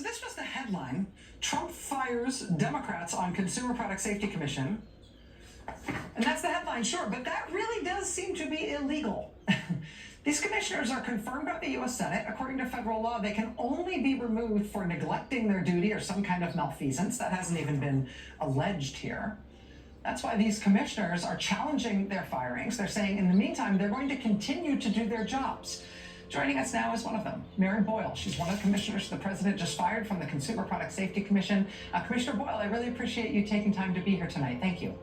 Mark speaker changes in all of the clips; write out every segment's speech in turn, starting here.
Speaker 1: So this was the headline. Trump fires Democrats on Consumer Product Safety Commission. And that's the headline, sure, but that really does seem to be illegal. These commissioners are confirmed by the U.S. Senate. According to federal law, they can only be removed for neglecting their duty or some kind of malfeasance. That hasn't even been alleged here. That's why these commissioners are challenging their firings. They're saying, in the meantime, they're going to continue to do their jobs. Joining us now is one of them, Mary Boyle. She's one of the commissioners the president just fired from the Consumer Product Safety Commission. Commissioner Boyle, I really appreciate you taking time to be here tonight. Thank you.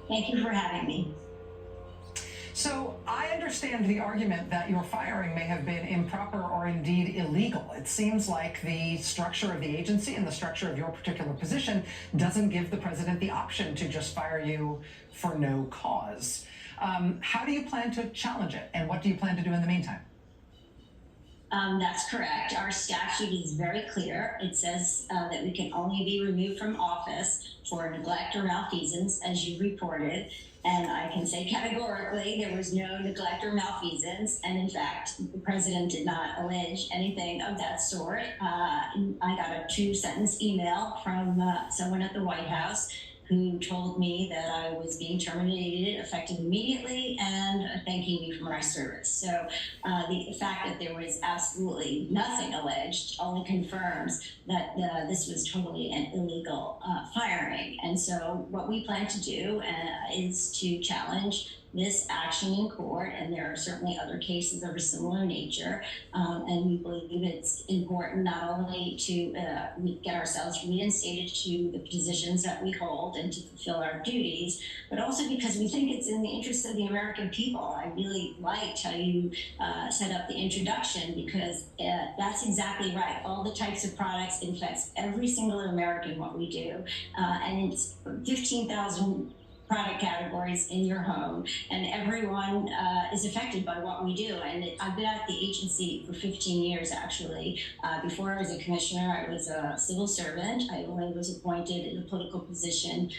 Speaker 2: Thank you for having me.
Speaker 1: So I understand the argument that your firing may have been improper or indeed illegal. It seems like the structure of the agency and the structure of your particular position doesn't give the president the option to just fire you for no cause. How do you plan to challenge it, and what do you plan to do in the meantime?
Speaker 2: That's correct. Our statute is very clear. It says that we can only be removed from office for neglect or malfeasance, as you reported. And I can say categorically there was no neglect or malfeasance. And in fact, the president did not allege anything of that sort. I got a 2-sentence email from someone at the White House who told me that I was being terminated effective immediately and thanking me for my service. So the fact that there was absolutely nothing alleged only confirms that this was totally an illegal firing. And so what we plan to do is to challenge this action in court, and there are certainly other cases of a similar nature, and we believe it's important not only to get ourselves reinstated to the positions that we hold and to fulfill our duties, but also because we think it's in the interest of the American people. I really liked how you set up the introduction, because that's exactly right. All the types of products, it affects every single American what we do, and it's 15,000 product categories in your home, and everyone is affected by what we do. And I've been at the agency for 15 years, actually. Before I was a commissioner, I was a civil servant. I only was appointed in a political position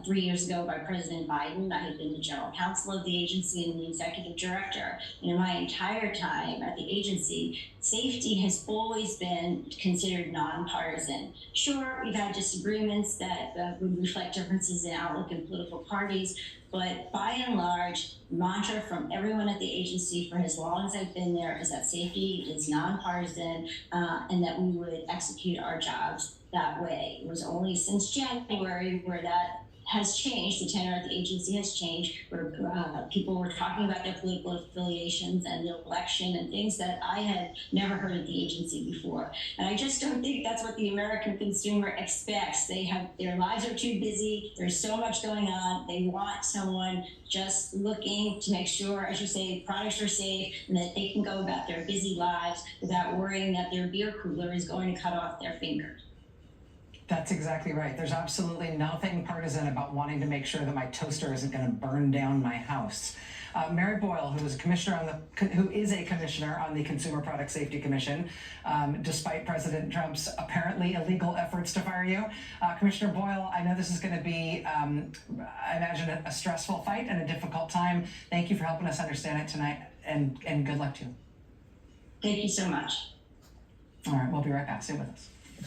Speaker 2: 3 years ago by President Biden. I had been the general counsel of the agency and the executive director. And in my entire time at the agency, safety has always been considered nonpartisan. Sure, we've had disagreements that would reflect differences in outlook and political parties, but by and large, mantra from everyone at the agency for as long as I've been there is that safety is nonpartisan, and that we would execute our jobs that way. It was only since January where that has changed. The tenor at the agency has changed, where people were talking about their political affiliations and the election and things that I had never heard at the agency before. And I just don't think that's what the American consumer expects. Their lives are too busy. There's so much going on. They want someone just looking to make sure, as you say, products are safe and that they can go about their busy lives without worrying that their beer cooler is going to cut off their fingers.
Speaker 1: That's exactly right. There's absolutely nothing partisan about wanting to make sure that my toaster isn't going to burn down my house. Mary Boyle, who is a commissioner on the Consumer Product Safety Commission, despite President Trump's apparently illegal efforts to fire you. Commissioner Boyle, I know this is going to be, I imagine, a stressful fight and a difficult time. Thank you for helping us understand it tonight, and good luck to you.
Speaker 2: Thank you so much.
Speaker 1: All right, we'll be right back. Stay with us.